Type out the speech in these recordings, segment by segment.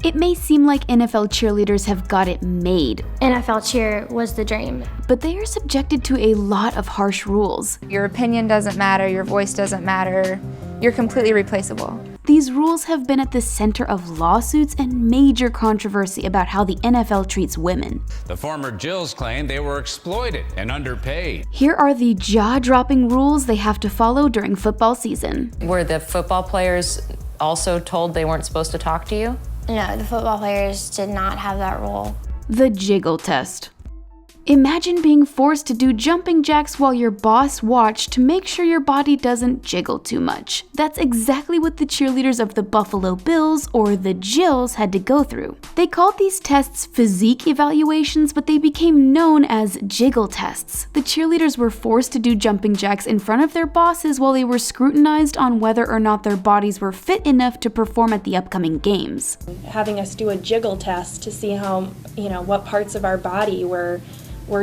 It may seem like NFL cheerleaders have got it made. NFL cheer was the dream. But they are subjected to a lot of harsh rules. Your opinion doesn't matter, your voice doesn't matter, you're completely replaceable. These rules have been at the center of lawsuits and major controversy about how the NFL treats women. The former Jills claim they were exploited and underpaid. Here are the jaw-dropping rules they have to follow during football season. Were the football players also told they weren't supposed to talk to you? No, the football players did not have that rule. The Jiggle Test. Imagine being forced to do jumping jacks while your boss watched to make sure your body doesn't jiggle too much. That's exactly what the cheerleaders of the Buffalo Bills, or the Jills, had to go through. They called these tests physique evaluations, but they became known as Jiggle Tests. The cheerleaders were forced to do jumping jacks in front of their bosses while they were scrutinized on whether or not their bodies were fit enough to perform at the upcoming games. Having us do a jiggle test to see how, what parts of our body were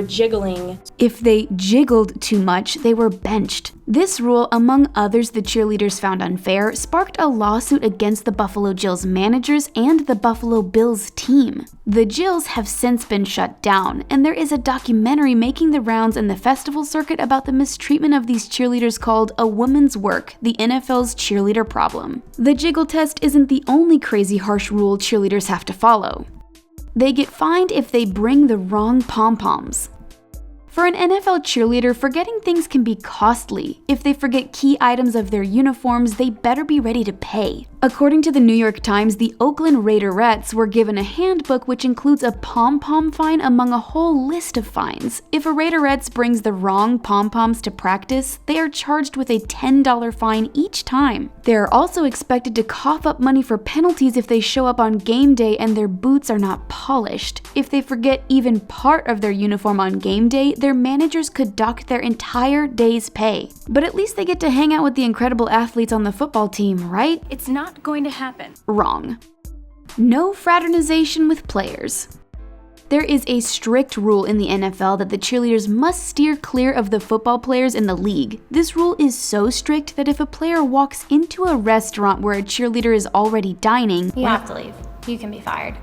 jiggling. If they jiggled too much, they were benched. This rule, among others the cheerleaders found unfair, sparked a lawsuit against the Buffalo Jills managers and the Buffalo Bills team. The Jills have since been shut down, and there is a documentary making the rounds in the festival circuit about the mistreatment of these cheerleaders called A Woman's Work, the NFL's cheerleader problem. The Jiggle Test isn't the only crazy harsh rule cheerleaders have to follow. They get fined if they bring the wrong pom-poms. For an NFL cheerleader, forgetting things can be costly. If they forget key items of their uniforms, they better be ready to pay. According to the New York Times, the Oakland Raiderettes were given a handbook which includes a pom-pom fine among a whole list of fines. If a Raiderettes brings the wrong pom-poms to practice, they are charged with a $10 fine each time. They are also expected to cough up money for penalties if they show up on game day and their boots are not polished. If they forget even part of their uniform on game day, their managers could dock their entire day's pay. But at least they get to hang out with the incredible athletes on the football team, right? It's not going to happen. Wrong. No fraternization with players. There is a strict rule in the NFL that the cheerleaders must steer clear of the football players in the league. This rule is so strict that if a player walks into a restaurant where a cheerleader is already dining, You have to leave. You can be fired.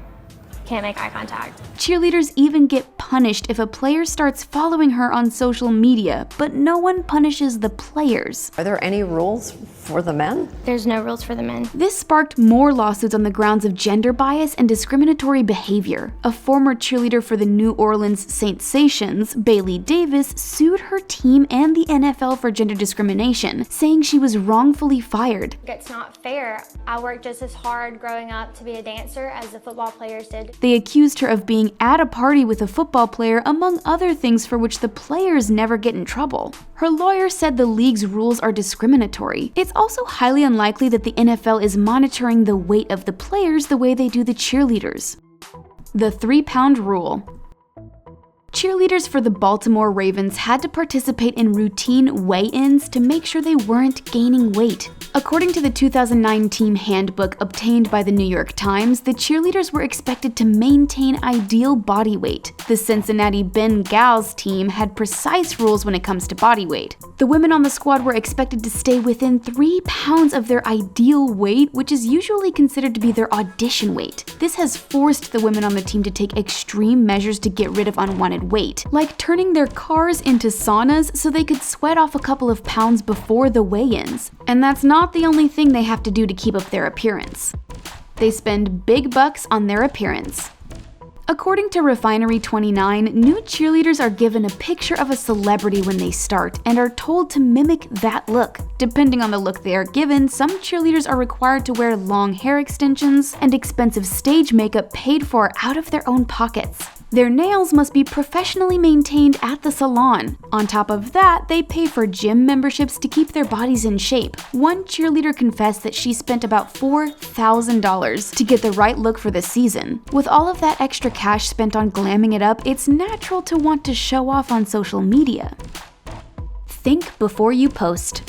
Can't make eye contact. Cheerleaders even get punished if a player starts following her on social media, but no one punishes the players. Are there any rules for the men? There's no rules for the men. This sparked more lawsuits on the grounds of gender bias and discriminatory behavior. A former cheerleader for the New Orleans Saints, Bailey Davis, sued her team and the NFL for gender discrimination, saying she was wrongfully fired. It's not fair. I worked just as hard growing up to be a dancer as the football players did. They accused her of being at a party with a football player, among other things for which the players never get in trouble. Her lawyer said the league's rules are discriminatory. It's also highly unlikely that the NFL is monitoring the weight of the players the way they do the cheerleaders. The 3-pound rule. Cheerleaders for the Baltimore Ravens had to participate in routine weigh-ins to make sure they weren't gaining weight. According to the 2009 team handbook obtained by the New York Times, the cheerleaders were expected to maintain ideal body weight. The Cincinnati Bengals team had precise rules when it comes to body weight. The women on the squad were expected to stay within 3 pounds of their ideal weight, which is usually considered to be their audition weight. This has forced the women on the team to take extreme measures to get rid of unwanted weight, like turning their cars into saunas so they could sweat off a couple of pounds before the weigh-ins. And that's not the only thing they have to do to keep up their appearance. They spend big bucks on their appearance. According to Refinery29, new cheerleaders are given a picture of a celebrity when they start and are told to mimic that look. Depending on the look they are given, some cheerleaders are required to wear long hair extensions and expensive stage makeup paid for out of their own pockets. Their nails must be professionally maintained at the salon. On top of that, they pay for gym memberships to keep their bodies in shape. One cheerleader confessed that she spent about $4,000 to get the right look for the season. With all of that extra cash spent on glamming it up, it's natural to want to show off on social media. Think before you post.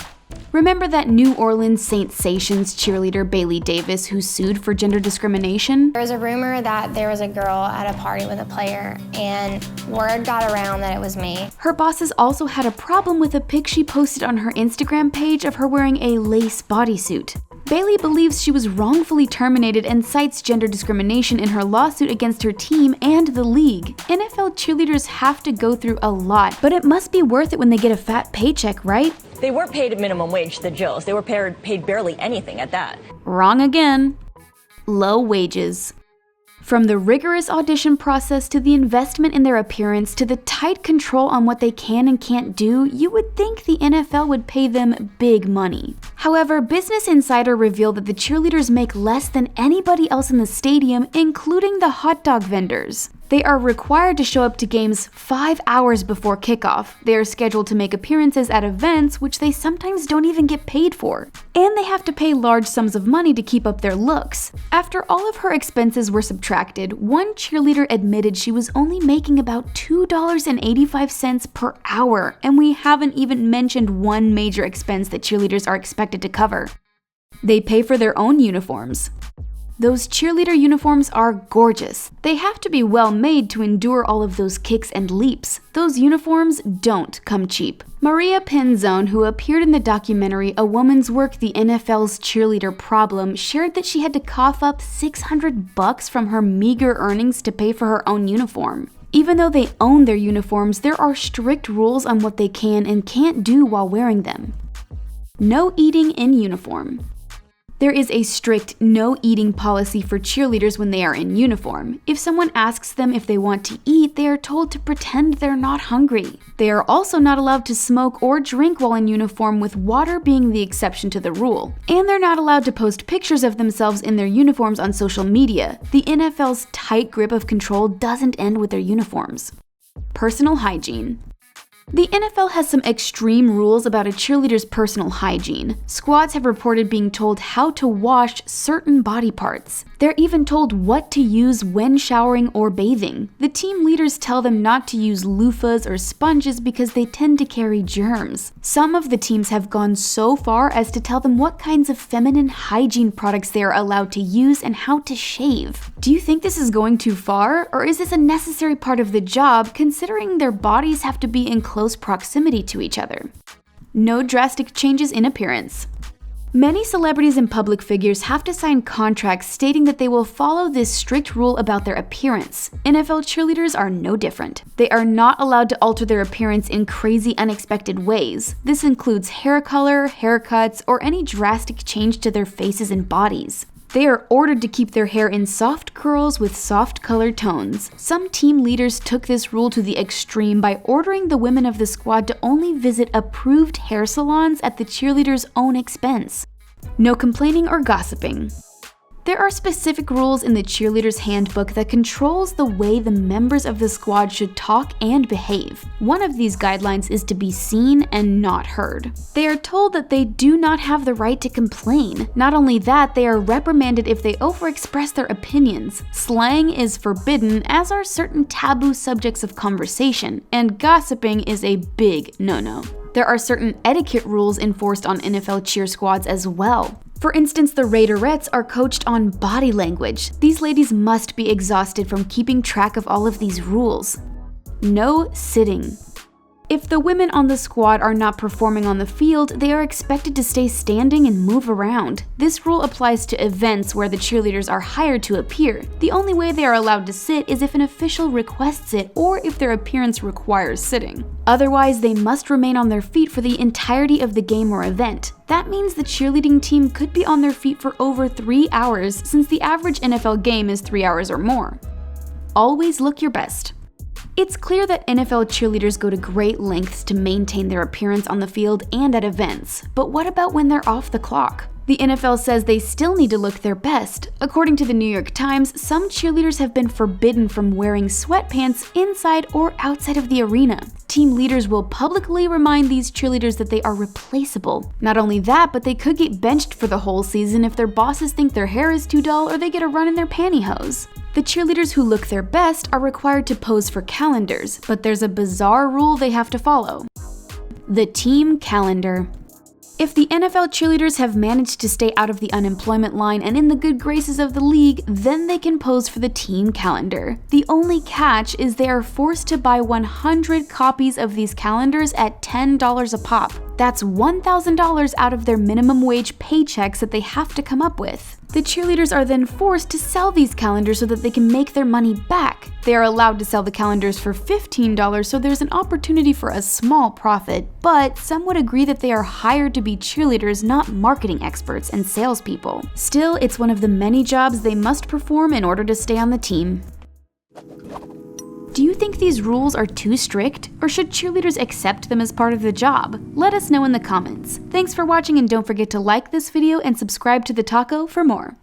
Remember that New Orleans Saints cheerleader Bailey Davis who sued for gender discrimination? There was a rumor that there was a girl at a party with a player, and word got around that it was me. Her bosses also had a problem with a pic she posted on her Instagram page of her wearing a lace bodysuit. Bailey believes she was wrongfully terminated and cites gender discrimination in her lawsuit against her team and the league. NFL cheerleaders have to go through a lot, but it must be worth it when they get a fat paycheck, right? They weren't paid a minimum wage, the Jills. They were paid barely anything at that. Wrong again. Low wages. From the rigorous audition process to the investment in their appearance to the tight control on what they can and can't do, you would think the NFL would pay them big money. However, Business Insider revealed that the cheerleaders make less than anybody else in the stadium, including the hot dog vendors. They are required to show up to games 5 hours before kickoff. They are scheduled to make appearances at events which they sometimes don't even get paid for. And they have to pay large sums of money to keep up their looks. After all of her expenses were subtracted, one cheerleader admitted she was only making about $2.85 per hour, and we haven't even mentioned one major expense that cheerleaders are expected to cover. They pay for their own uniforms. Those cheerleader uniforms are gorgeous. They have to be well made to endure all of those kicks and leaps. Those uniforms don't come cheap. Maria Penzone, who appeared in the documentary A Woman's Work, the NFL's Cheerleader Problem, shared that she had to cough up $600 from her meager earnings to pay for her own uniform. Even though they own their uniforms, there are strict rules on what they can and can't do while wearing them. No eating in uniform. There is a strict no eating policy for cheerleaders when they are in uniform. If someone asks them if they want to eat, they are told to pretend they're not hungry. They are also not allowed to smoke or drink while in uniform, with water being the exception to the rule. And they're not allowed to post pictures of themselves in their uniforms on social media. The NFL's tight grip of control doesn't end with their uniforms. Personal hygiene. The NFL has some extreme rules about a cheerleader's personal hygiene. Squads have reported being told how to wash certain body parts. They're even told what to use when showering or bathing. The team leaders tell them not to use loofahs or sponges because they tend to carry germs. Some of the teams have gone so far as to tell them what kinds of feminine hygiene products they are allowed to use and how to shave. Do you think this is going too far, or is this a necessary part of the job, considering their bodies have to be in close proximity to each other? No drastic changes in appearance. Many celebrities and public figures have to sign contracts stating that they will follow this strict rule about their appearance. NFL cheerleaders are no different. They are not allowed to alter their appearance in crazy, unexpected ways. This includes hair color, haircuts, or any drastic change to their faces and bodies. They are ordered to keep their hair in soft curls with soft color tones. Some team leaders took this rule to the extreme by ordering the women of the squad to only visit approved hair salons at the cheerleaders' own expense. No complaining or gossiping. There are specific rules in the cheerleader's handbook that controls the way the members of the squad should talk and behave. One of these guidelines is to be seen and not heard. They are told that they do not have the right to complain. Not only that, they are reprimanded if they overexpress their opinions. Slang is forbidden, as are certain taboo subjects of conversation, and gossiping is a big no-no. There are certain etiquette rules enforced on NFL cheer squads as well. For instance, the Raiderettes are coached on body language. These ladies must be exhausted from keeping track of all of these rules. No sitting. If the women on the squad are not performing on the field, they are expected to stay standing and move around. This rule applies to events where the cheerleaders are hired to appear. The only way they are allowed to sit is if an official requests it or if their appearance requires sitting. Otherwise, they must remain on their feet for the entirety of the game or event. That means the cheerleading team could be on their feet for over 3 hours, since the average NFL game is 3 hours or more. Always look your best. It's clear that NFL cheerleaders go to great lengths to maintain their appearance on the field and at events, but what about when they're off the clock? The NFL says they still need to look their best. According to the New York Times, some cheerleaders have been forbidden from wearing sweatpants inside or outside of the arena. Team leaders will publicly remind these cheerleaders that they are replaceable. Not only that, but they could get benched for the whole season if their bosses think their hair is too dull or they get a run in their pantyhose. The cheerleaders who look their best are required to pose for calendars, but there's a bizarre rule they have to follow. The team calendar. If the NFL cheerleaders have managed to stay out of the unemployment line and in the good graces of the league, then they can pose for the team calendar. The only catch is they are forced to buy 100 copies of these calendars at $10 a pop. That's $1,000 out of their minimum wage paychecks that they have to come up with. The cheerleaders are then forced to sell these calendars so that they can make their money back. They are allowed to sell the calendars for $15, so there's an opportunity for a small profit, but some would agree that they are hired to be cheerleaders, not marketing experts and salespeople. Still, it's one of the many jobs they must perform in order to stay on the team. Do you think these rules are too strict, or should cheerleaders accept them as part of the job? Let us know in the comments. Thanks for watching, and don't forget to like this video and subscribe to The Taco for more.